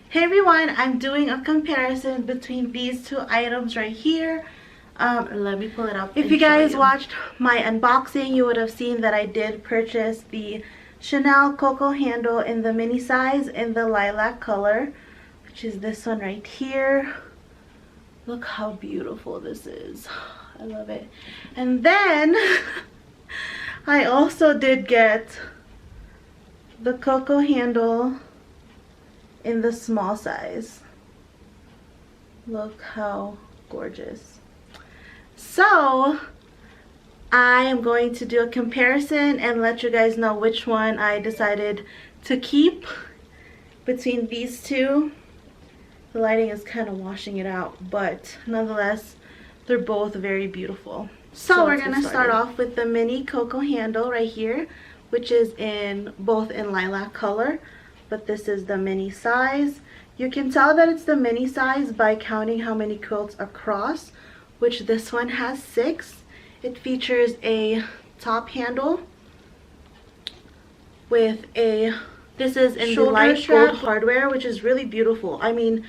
Hey everyone, I'm doing a comparison between these two items right here. Let me pull it up. If you guys watched my unboxing, you would have seen that I did purchase the Chanel Coco Handle in the mini size in the lilac color, which is this one right here. Look how beautiful this is. I love it. And then I also did get the Coco Handle in the small size. Look how gorgeous. So I am going to do a comparison and let you guys know which one I decided to keep between these two. The lighting is kind of washing it out, but nonetheless they're both very beautiful. So we're gonna start off with the mini Coco Handle right here, which is both in lilac color, but this is the mini size. You can tell that it's the mini size by counting how many quilts across, which this one has 6. It features a top handle with this is in the light gold hardware, which is really beautiful. I mean,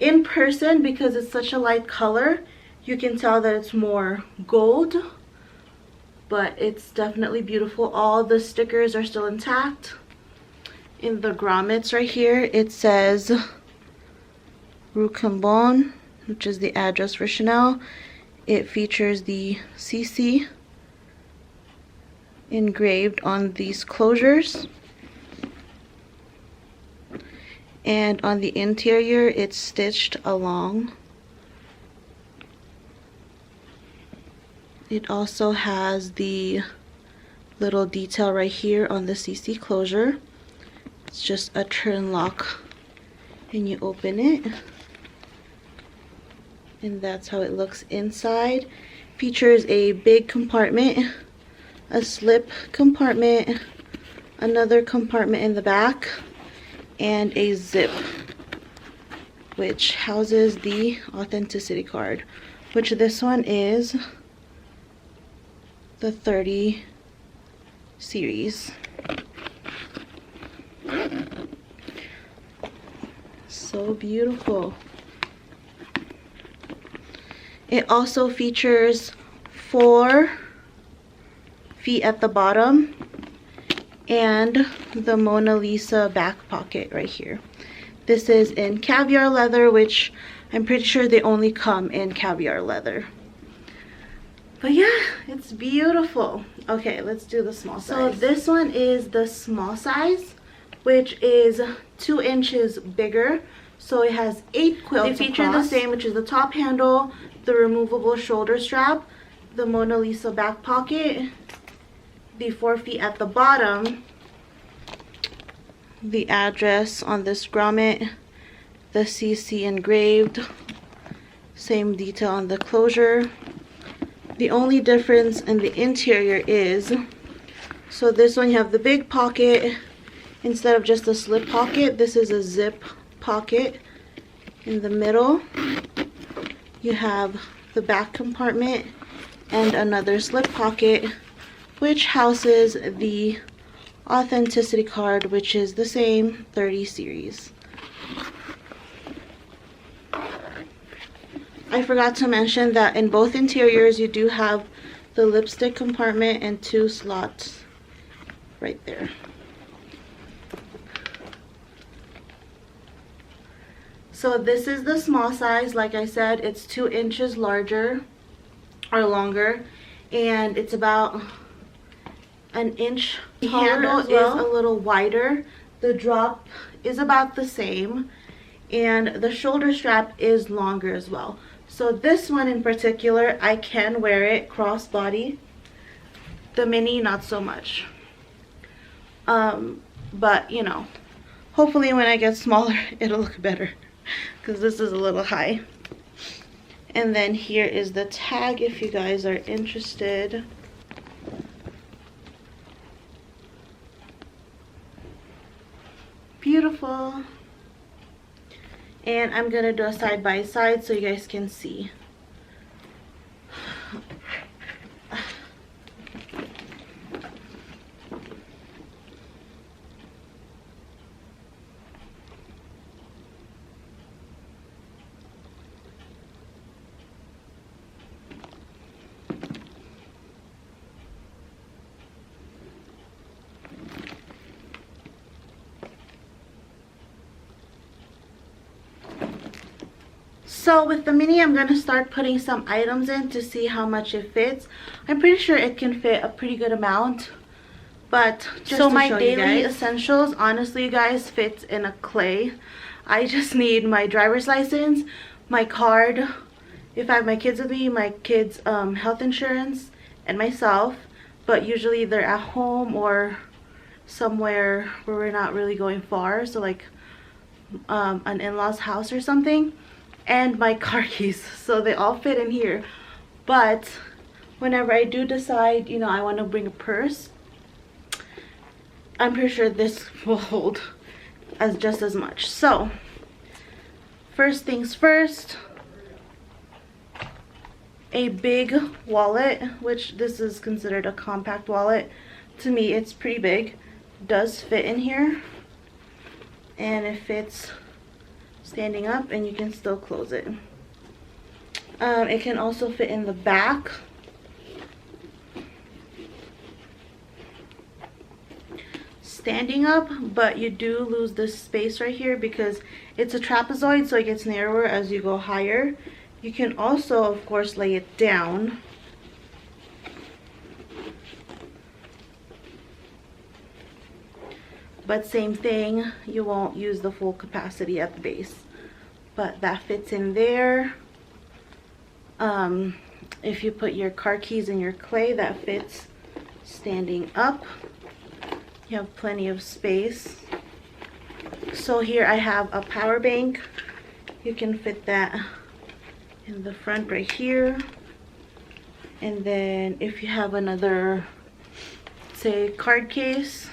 in person, because it's such a light color, you can tell that it's more gold, but it's definitely beautiful. All the stickers are still intact. In the grommets right here, it says Rue Cambon, which is the address for Chanel. It features the CC engraved on these closures. And on the interior, it's stitched along. It also has the little detail right here on the CC closure. It's just a turn lock and you open it, and that's how it looks inside. Features a big compartment, a slip compartment, another compartment in the back, and a zip which houses the authenticity card, which this one is the 30 series. So beautiful. It also features 4 feet at the bottom and the Mona Lisa back pocket right here. This is in caviar leather, which I'm pretty sure they only come in caviar leather. But yeah, it's beautiful. Okay, let's do the small size. So this one is the small size, which is 2 inches bigger. So it has 8 quilts. They feature the same, which is the top handle, the removable shoulder strap, the Mona Lisa back pocket, the 4 feet at the bottom, the address on this grommet, the CC engraved, same detail on the closure. The only difference in the interior is, so this one you have the big pocket instead of just a slip pocket. This is a zip pocket. In the middle you have the back compartment and another slip pocket, which houses the authenticity card, which is the same 30 series. I forgot to mention that in both interiors you do have the lipstick compartment and 2 slots right there. So this is the small size. Like I said, it's 2 inches larger or longer, and it's about an inch taller. The handle is a little wider. The drop is about the same, and the shoulder strap is longer as well. So this one in particular, I can wear it crossbody. The mini, not so much. But you know, hopefully when I get smaller, it'll look better, because this is a little high. And then here is the tag if you guys are interested. Beautiful. And I'm gonna do a side by side so you guys can see. So with the mini, I'm going to start putting some items in to see how much it fits. I'm pretty sure it can fit a pretty good amount. But just so my daily essentials, honestly, you guys, fits in a clay. I just need my driver's license, my card, if I have my kids with me, my kids' health insurance, and myself. But usually they're at home or somewhere where we're not really going far, so like an in-laws house or something, and my car keys. So they all fit in here. But whenever I do decide, you know, I want to bring a purse, I'm pretty sure this will hold just as much. So first things first, a big wallet, which this is considered a compact wallet. To me, it's pretty big. It does fit in here, and it fits standing up, and you can still close it. It can also fit in the back. Standing up, but you do lose this space right here because it's a trapezoid, so it gets narrower as you go higher. You can also, of course, lay it down. But same thing, you won't use the full capacity at the base. But that fits in there. If you put your car keys in your clay, that fits standing up. You have plenty of space. So here I have a power bank. You can fit that in the front right here. And then if you have another, say, card case,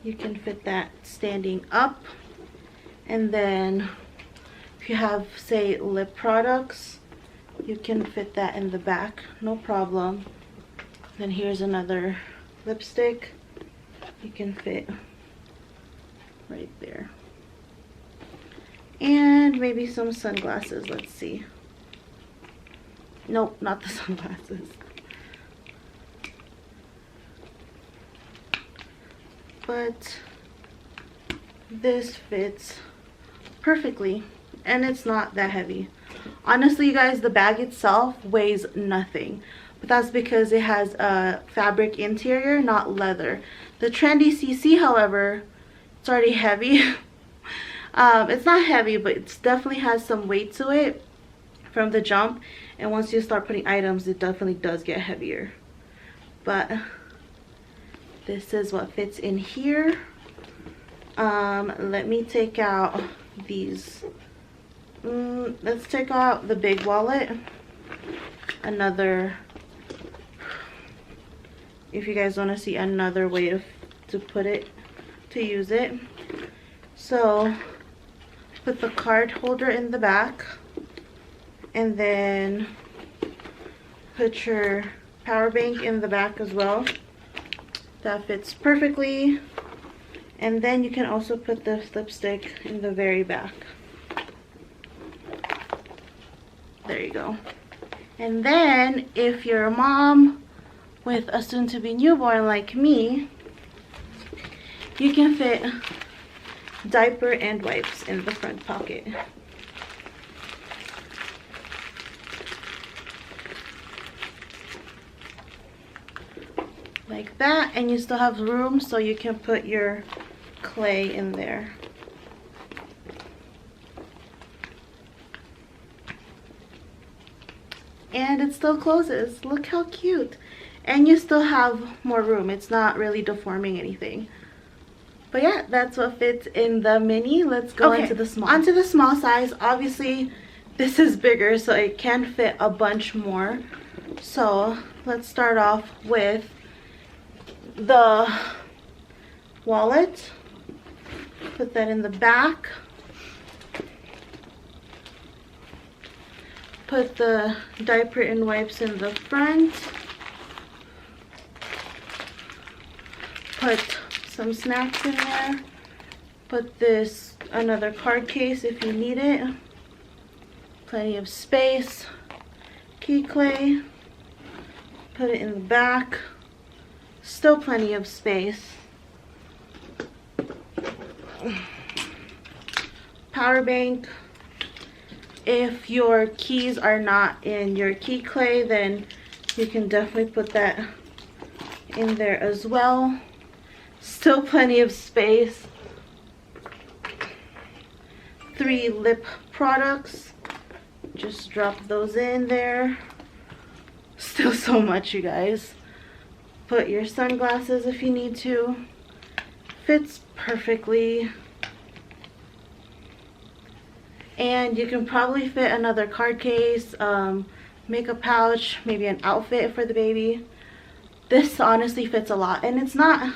you can fit that standing up. And then if you have, say, lip products, you can fit that in the back, no problem. Then here's another lipstick. You can fit right there. And maybe some sunglasses, let's see. Nope, not the sunglasses. But this fits perfectly, and it's not that heavy. Honestly, you guys, the bag itself weighs nothing. But that's because it has a fabric interior, not leather. The trendy CC, however, it's already heavy. It's not heavy, but it definitely has some weight to it from the jump. And once you start putting items, it definitely does get heavier. But this is what fits in here. Let me take out these. Let's take out the big wallet. Another, if you guys want to see another way to put it, to use it. So put the card holder in the back, and then put your power bank in the back as well. That fits perfectly. And then you can also put the lipstick in the very back. There you go. And then if you're a mom with a soon-to-be newborn like me, you can fit diaper and wipes in the front pocket. Like that, and you still have room so you can put your clay in there. And it still closes. Look how cute. And you still have more room. It's not really deforming anything. But yeah, that's what fits in the mini. Let's go into the small. Onto the small size. Obviously, this is bigger, so it can fit a bunch more. So let's start off with the wallet. Put that in the back. Put the diaper and wipes in the front. Put some snacks in there. Put this, another card case if you need it. Plenty of space. Key clay. Put it in the back. Still plenty of space. power bank. If your keys are not in your key clay, then you can definitely put that in there as well. Still plenty of space. 3 lip products. Just drop those in there. Still so much, you guys. Put your sunglasses if you need to. Fits perfectly. And you can probably fit another card case, makeup pouch, maybe an outfit for the baby. This honestly fits a lot, and it's not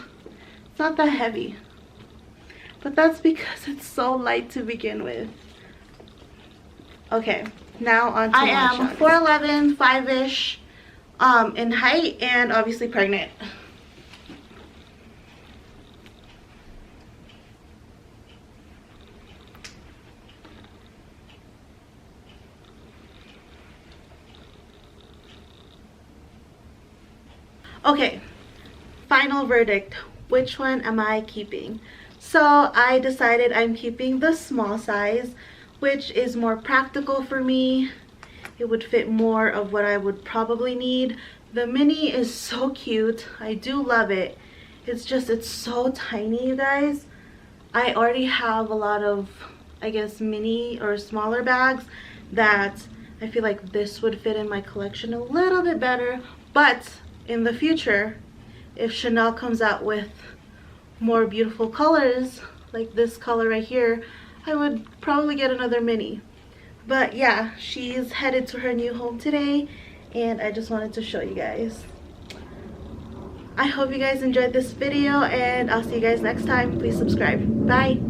that heavy. But that's because it's so light to begin with. Okay, now on to I am 4'11", 5-ish in height, and obviously pregnant. Okay, final verdict. Which one am I keeping? So I decided I'm keeping the small size, which is more practical for me. It would fit more of what I would probably need. The mini is so cute. I do love it. It's just, it's so tiny, you guys. I already have a lot of, I guess, mini or smaller bags that I feel like this would fit in my collection a little bit better. But in the future, if Chanel comes out with more beautiful colors like this color right here, I would probably get another mini. But yeah, she's headed to her new home today, and I just wanted to show you guys. I hope you guys enjoyed this video, and I'll see you guys next time. Please subscribe. Bye.